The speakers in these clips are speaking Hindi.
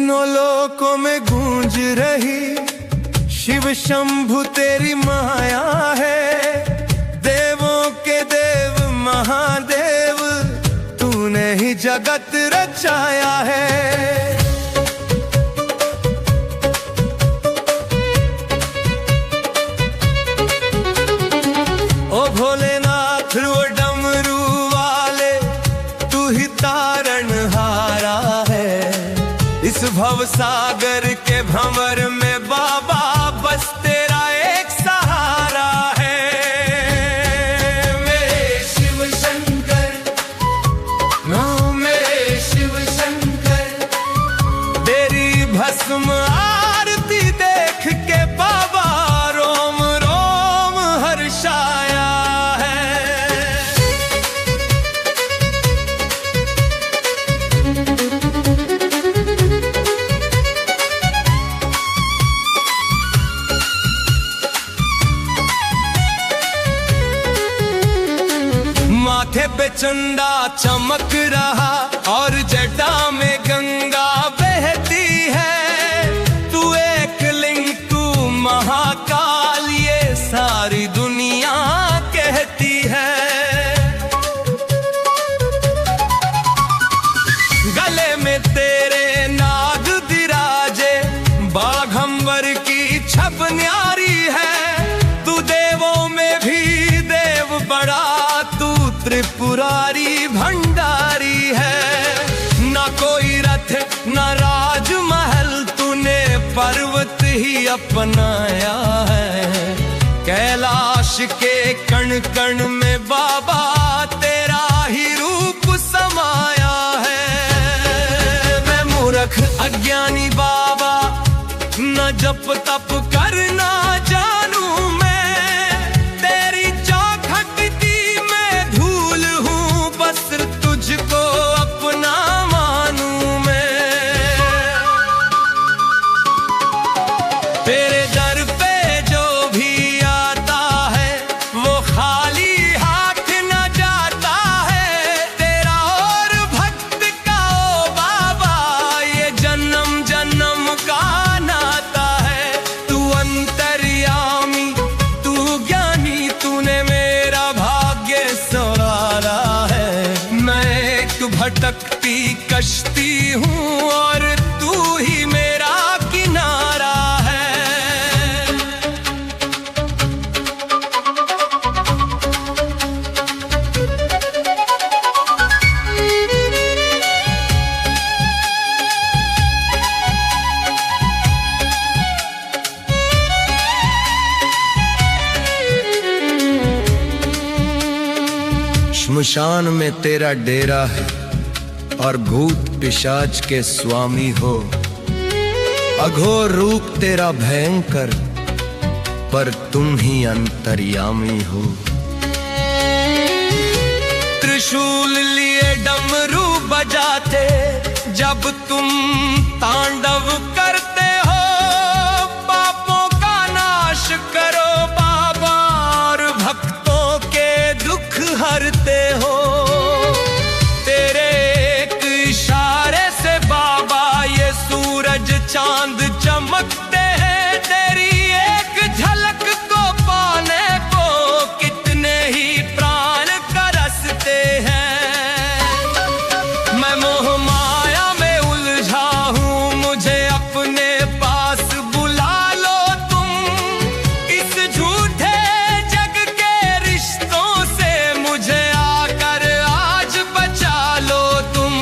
तीनों लोकों में गूंज रही शिव शंभु तेरी माया है। देवों के देव महादेव तूने ही जगत रचाया है। ओ भोलेनाथ वो डमरू वाले तू ही तारनहारा है। इस भव सागर के भंवर में बाबा बस तेरा एक सहारा है। मेरे शिव शंकर, मेरे शिव शंकर, तेरी भस्म आरती देख के बाबा रोम रोम हर्षाया है। माथे पे चंदा चमक रहा और जटा में गंगा बहती है। तू एक लिंग तू महाकाल ये सारी दुनिया कहती है। गले में तेरे नाग विराजे बाघंबर की छप न्यारी है। तू देवों में भी देव बड़ा तू त्रिपुरारी भंडारी है। ना कोई रथ ना राजमहल तूने पर्वत ही अपनाया है। कैलाश के कण कण में बाबा तेरा ही रूप समाया है। मैं मूर्ख अज्ञानी बाबा न जप तप करना जानू मैं। तेरी चौखटती मैं धूल हूँ बस तुझको अपना मानू मैं। तेरे दर पे जो भी आता है वो खाली हाथ न जाता है। तेरा और भक्त का ओ बाबा ये जन्म जन्म का नाता है। तू अंतर्यामी तू ज्ञानी तूने मेरा भाग्य संवारा है। मैं एक भटकती कश्ती हूँ और तू ही मेरा किनारा है। श्मशान में तेरा डेरा है और भूत पिशाच के स्वामी हो। अघोर रूप तेरा भयंकर पर तुम ही अंतर्यामी हो। त्रिशूल लिए डमरू बजाते जब तुम तांडव करते हो। पापों का नाश करो बाबा और भक्तों के दुख हरते हो। तेरे एक इशारे से बाबा ये सूरज चांद चमकते हैं। तेरी एक झलक को पाने को कितने ही प्राण तरसते हैं। मैं मोह माया में उलझा हूँ मुझे अपने पास बुला लो तुम। इस झूठे जग के रिश्तों से मुझे आकर आज बचा लो तुम।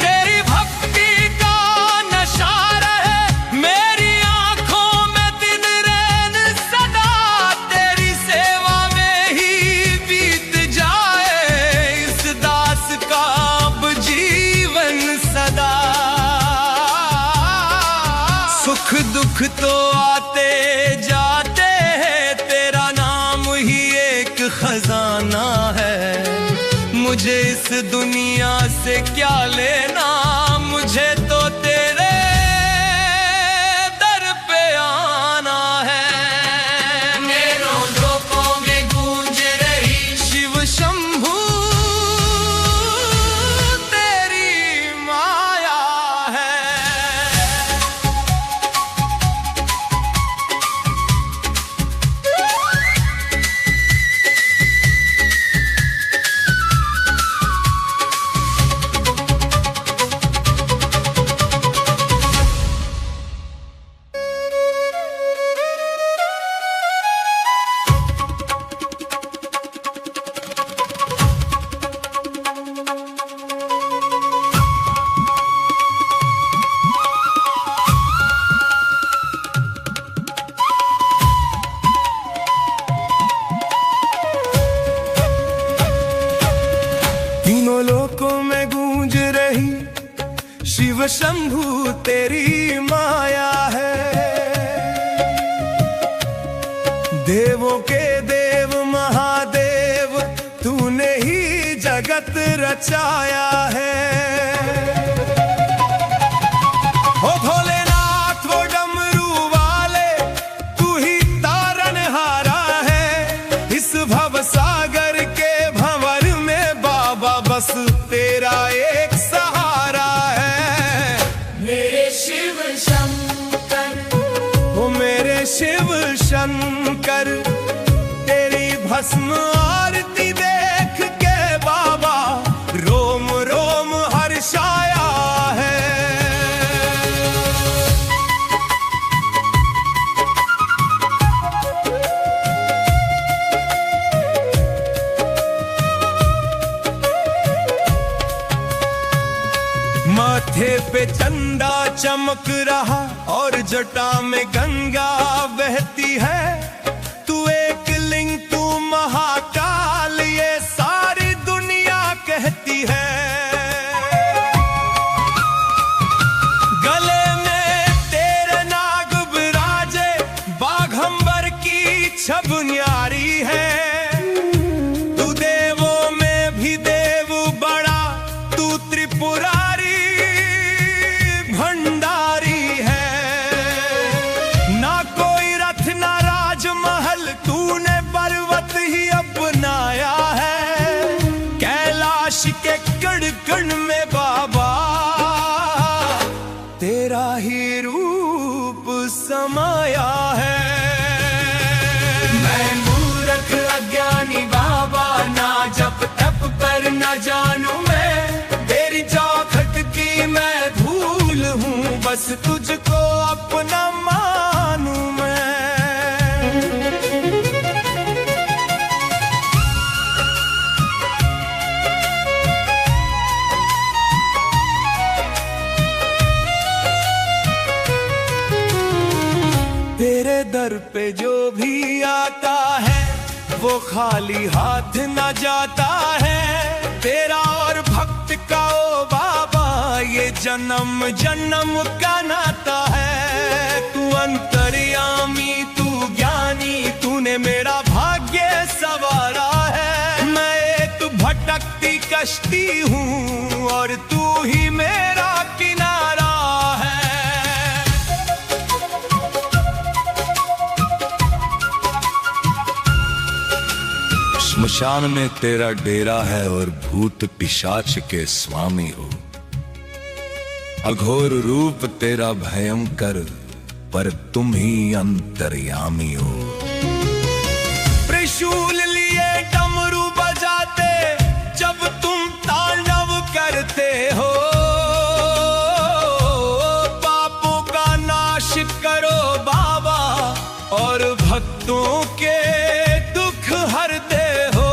तेरी भक्ति का नशा रहे मेरी आंखों में दिन रैन सदा। तेरी सेवा में ही बीत जाए इस दास का अब जीवन सदा। सुख दुख तो आते जाते हैं तेरा नाम ही एक खजाना है। मुझे इस दुनिया से क्या लेना मुझे तो तेरे दर पे आना है। नैनों लोकों में गूंज रही शिव शंभु तेरी माया लोगों में गूंज रही शिव शंभू तेरी माया है। देवों के देव महादेव तूने ही जगत रचाया है। ओ भोलेनाथ वो डमरू वाले तू ही तारनहारा है। इस भव सागर के भंवर में बाबा बस तेरा एक सहारा है। मेरे शिव शंकर, ओ मेरे शिव शंकर, तेरी भस्म आरती देख के बाबा रोम रोम हर्षाया है। माथे पे चंदा चमक रहा और जटा में गंगा बहती है। तू एक लिंग तू महाकाल ये सारी दुनिया कहती है। गले में तेरे नाग विराजे बाघंबर की छब न्यारी है। तू देवों में भी देव बड़ा तू त्रिपुरारी भंडारी है। ना कोई रथ ना राजमहल तूने पर्वत ही अपनाया है। कैलाश के कण कण में बाबा तेरा ही रूप समाया है। मैं मूर्ख अज्ञानी बाबा, ना जप तप पर न जानू मैं। तेरी चौखट की मैं धूल हूँ, बस तुझको अपना मानूं मैं। तेरे दर पे जो भी आता है वो खाली हाथ न जाता है। तेरा और भक्त का ओ बाबा ये जन्म जन्म का नाता है। तू अंतर्यामी तू ज्ञानी तूने मेरा भाग्य सवारा है। मैं एक भटकती कश्ती हूँ और तू ही मेरा किनारा है। स्मशान में तेरा डेरा है और भूत पिशाच के स्वामी हो। अघोर रूप तेरा भयंकर पर तुम ही अंतर्यामी हो। त्रिशूल लिए डमरू बजाते जब तुम तांडव करते हो। पापों का नाश करो बाबा और भक्तों के दुख हरते हो।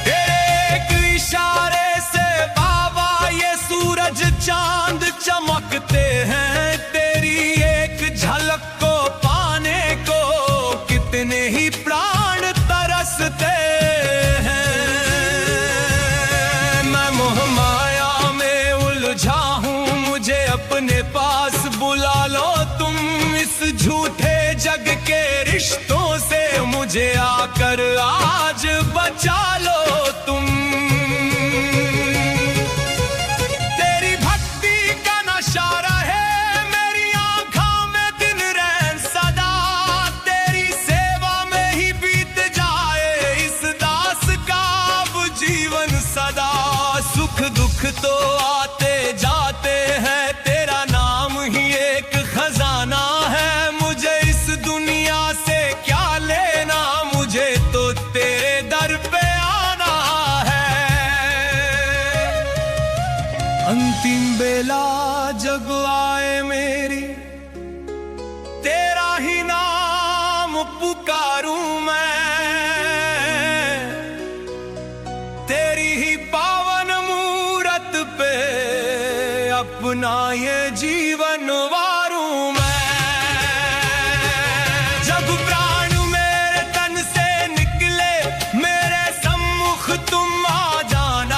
तेरे एक इशारे से बाबा ये सूरज चांद चमकते हैं। तेरी एक झलक को पाने को कितने ही प्राण तरसते हैं। मैं मोह माया में उलझा हूँ, मुझे अपने पास बुला लो तुम। इस झूठे जग के रिश्तों से मुझे आकर आज बचा लो तुम। तेरी भक्ति का नशा रहे मेरी आंखों में दिन रैन सदा। तेरी सेवा में ही बीत जाए इस दास का अब जीवन सदा। सुख दुख तो आते जाते हैं, तेरा नाम ही एक खजाना है। मुझे इस दुनिया से क्या लेना, मुझे तो तेरे दर पे आना है। अंतिम बेला जब आए मेरी तेरा ही नाम पुकारूं मैं। तेरी ही पावन मूरत पे अपना ये जीवन वारूं मैं। जब प्राण मेरे तन से निकले मेरे सम्मुख तुम आ जाना।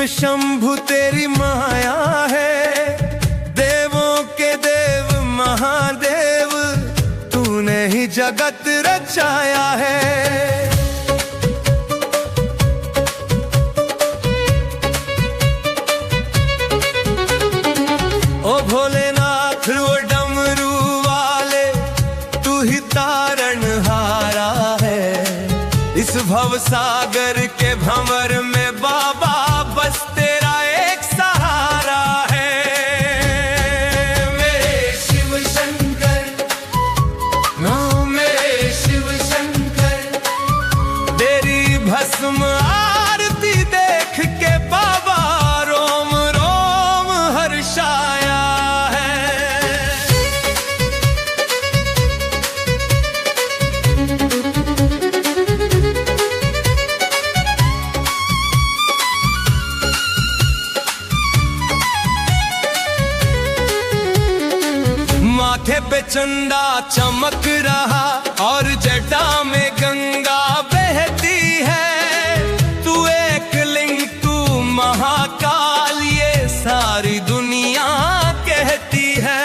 शिव शंभु तेरी माया है, देवों के देव महादेव तूने ही जगत रचाया है। ओ भोलेनाथ वो डमरू वाले तू ही तारणहारा है, इस भव सागर के भंवर में बाबा बस तेरा एक सहारा है। मेरे शिव शंकर, मेरे शिव शंकर, तेरी भस्म आरती देख के बाबा रोम रोम हर्षाया है। माथे पे चंदा चमक रहा और जटा में गंगा बहती है, तू एक लिंग तू महाकाल ये सारी दुनिया कहती है।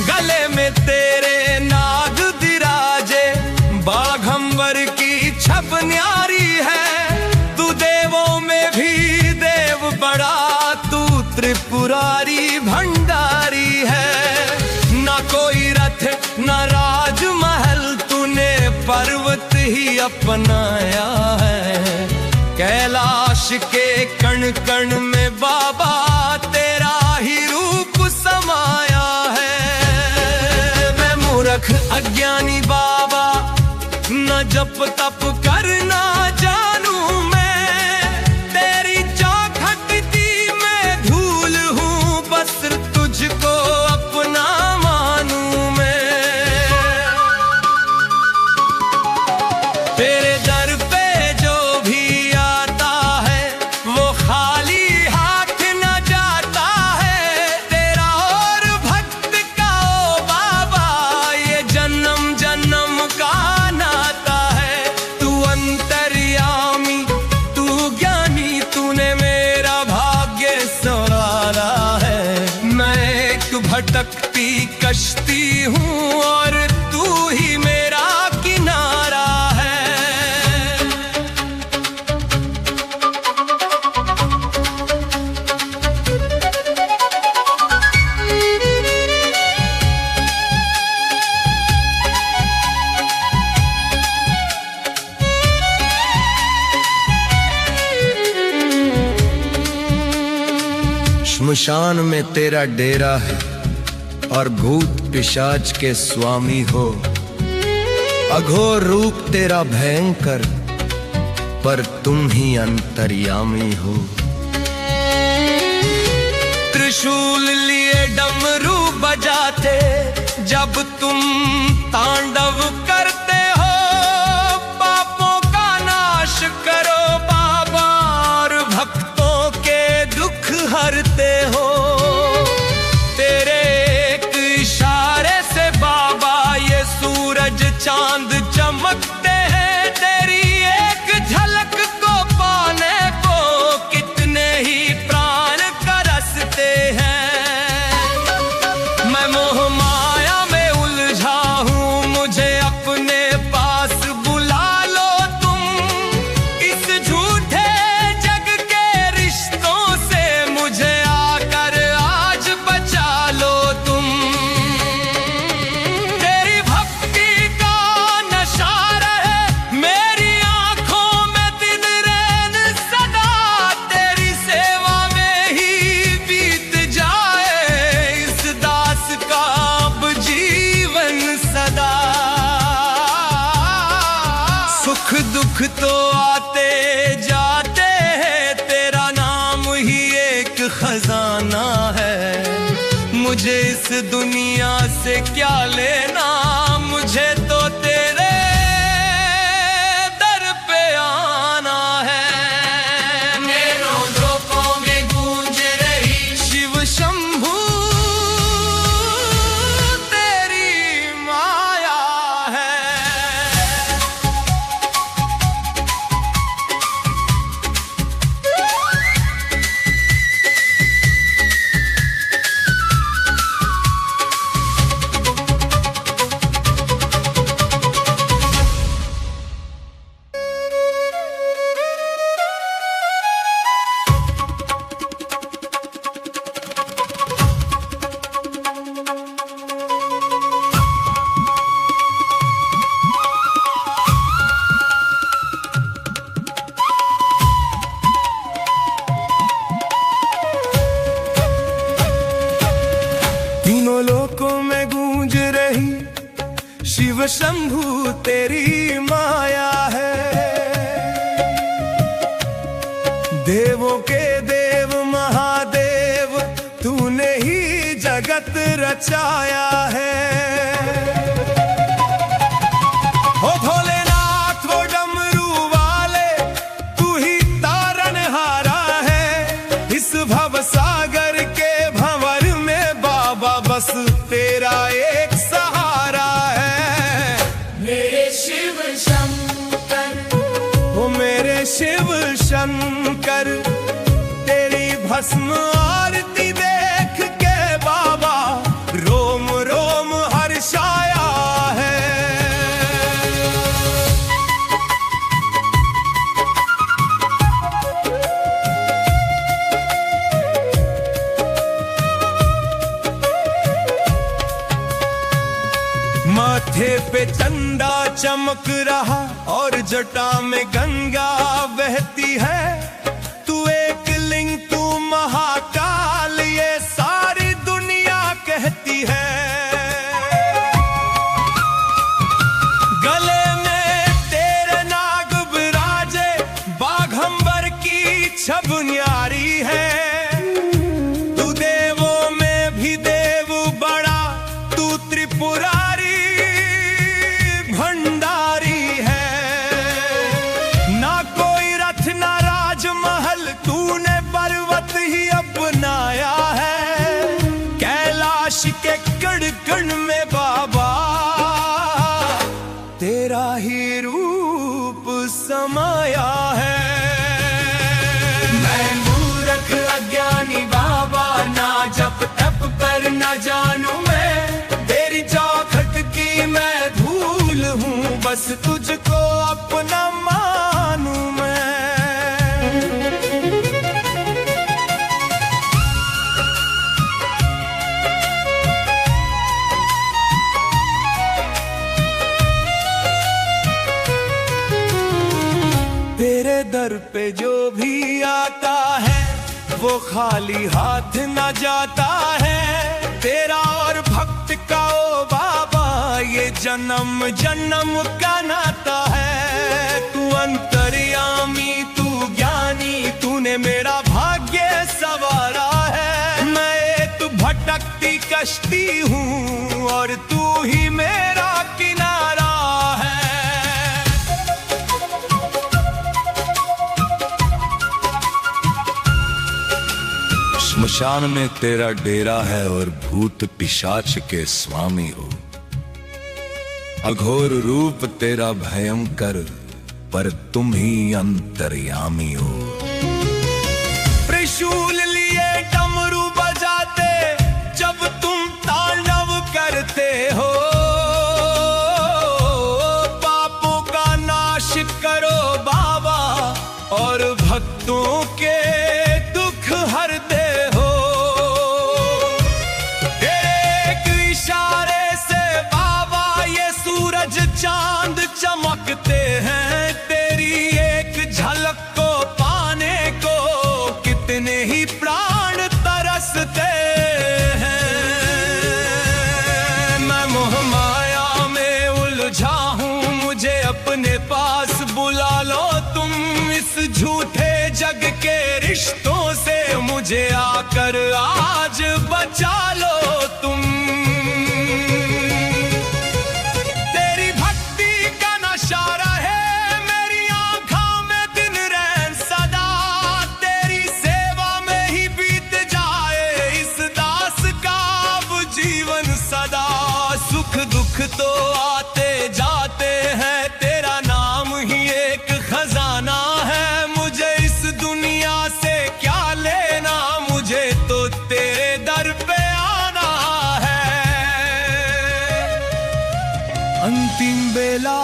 गले में तेरे नाग विराजे, बाघंबर की छप न्यारी है, तू देवों में भी देव बड़ा, तू त्रिपुरारी भंडारी है। ना कोई रथ ना राजमहल, तूने पर्वत ही अपनाया है। कैलाश के कण कण में बाबा तेरा ही रूप समाया है। मैं मूर्ख अज्ञानी बाबा न जप तप करना जानू, मैं तेरी चौखटती में धूल हूँ, बस तुझको अपना मानू मैं। तेरे दर पे जो भी आता है वो खाली हाथ न जाता है, तेरा और भक्त का ओ बाबा ये जन्म जन्म का नाता है। तू अंतर्यामी तू ज्ञानी, तूने मेरा भाग्य संवारा है। मैं एक भटकती कश्ती हूँ और तू ही मेरा किनारा है। श्मशान में तेरा डेरा है और भूत पिशाच के स्वामी हो, अघोर रूप तेरा भयंकर पर तुम ही अंतर्यामी हो। त्रिशूल लिए डमरू बजाते जब तुम तांडव करते हो, पापों का नाश करो बाबा और भक्तों के दुख हरते हो। तेरे एक इशारे से बाबा ये सूरज चांद चमकते हैं, तेरी एक झलक को पाने को कितने ही प्राण तरसते हैं। मैं मोह माया में उलझा हूँ, मुझे अपने पास बुला लो तुम, इस झूठे जग के रिश्तों से मुझे आकर आज बचा लो तुम। तेरी भक्ति का नशा रहे मेरी आंखों में दिन रैन सदा, तेरी सेवा में ही बीत जाए इस दास का अब जीवन सदा। सुख दुख तो आते जाते हैं, तेरा नाम ही एक खजाना है। मुझे इस दुनिया से क्या लेना, मुझे तो तेरे दर पे आना है। नैनों द्रोपों में गूंज रही शिव शंभु तेरी माया है। शिव शंभू तेरी माया है। देवों के देव महादेव तूने ही जगत रचाया है। हो भोलेनाथ वो डमरू वाले तू ही तारनहारा है। इस भव सागर के भंवर में बाबा बस तेरा एक सहारा है। मेरे शिव शंकर, ओ मेरे शिव शंकर, तेरी भस्म आरती देख के बाबा रोम रोम हर्षाया है। माथे पे चंदा चमक रहा और जटा में गंगा बहती है। तू एक लिंग तू महाकाल ये सारी दुनिया कहती है। गले में तेरे नाग विराजे बाघंबर की छब न्यारी है। तू देवों में भी देव बड़ा तू त्रिपुरारी भंडारी है। ना कोई रथ ना राजमहल तूने पर्वत ही अपनाया है। कैलाश के कण कण में बाबा तेरा ही रूप समाया है। मैं मूर्ख अज्ञानी बाबा, ना जप तप कर न जानू मैं। तेरी चौखट की मैं धूल हूँ, बस तुझको अपना मानू मैं। तेरे दर पे जो भी आता है वो खाली हाथ न जाता है। तेरा और भक्त का ओ बाबा ये जन्म जन्म का नाता है। तू अंतर्यामी तू ज्ञानी तूने मेरा भाग्य सवारा है। मैं एक भटकती कश्ती हूँ और तू ही मेरा किनारा है। स्मशान में तेरा डेरा है और भूत पिशाच के स्वामी हो। अघोर रूप तेरा भयंकर पर तुम ही अंतर्यामी हो। त्रिशूल लिए डमरू बजाते जब तुम तांडव करते हो। पापों का नाश करो बाबा और भक्तों के दुख हरते हो। एक इशारे से बाबा ये सूरज चांद चमकते हैं। तेरी एक झलक को पाने को कितने ही प्राण तरसते हैं। मैं मोह माया में उलझा हूँ, मुझे अपने पास बुला लो तुम। इस झूठे जग के रिश्तों से मुझे आकर आज बचा लो तुम। तेरी भक्ति का नशा रहे मेरी आंखों में दिन रैन सदा। तेरी सेवा में ही बीत जाए इस दास का अब जीवन सदा। सुख दुख तो आते जाते हैं, तेरा नाम ही एक खजाना है। मुझे इस दुनिया से क्या लेना, मुझे तो तेरे दर पे आना है। अंतिम बेला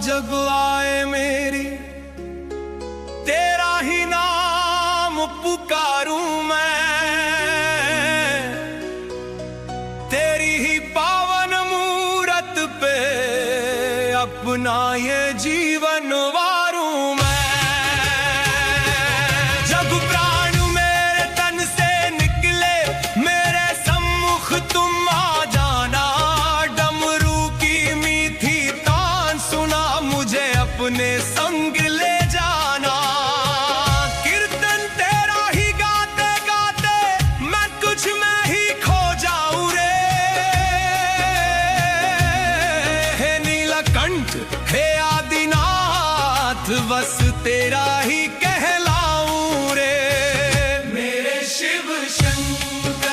जब आए मेरी तेरा ही नाम पुकारूं मैं। तेरी ही पावन मूरत पे अपना ये जीवन वारूं मैं। जब प्राण मेरे तन से निकले मेरे सम्मुख तुम आ जाना। डमरू की मीठी बस तेरा ही कहलाऊं रे। मेरे शिव शंकर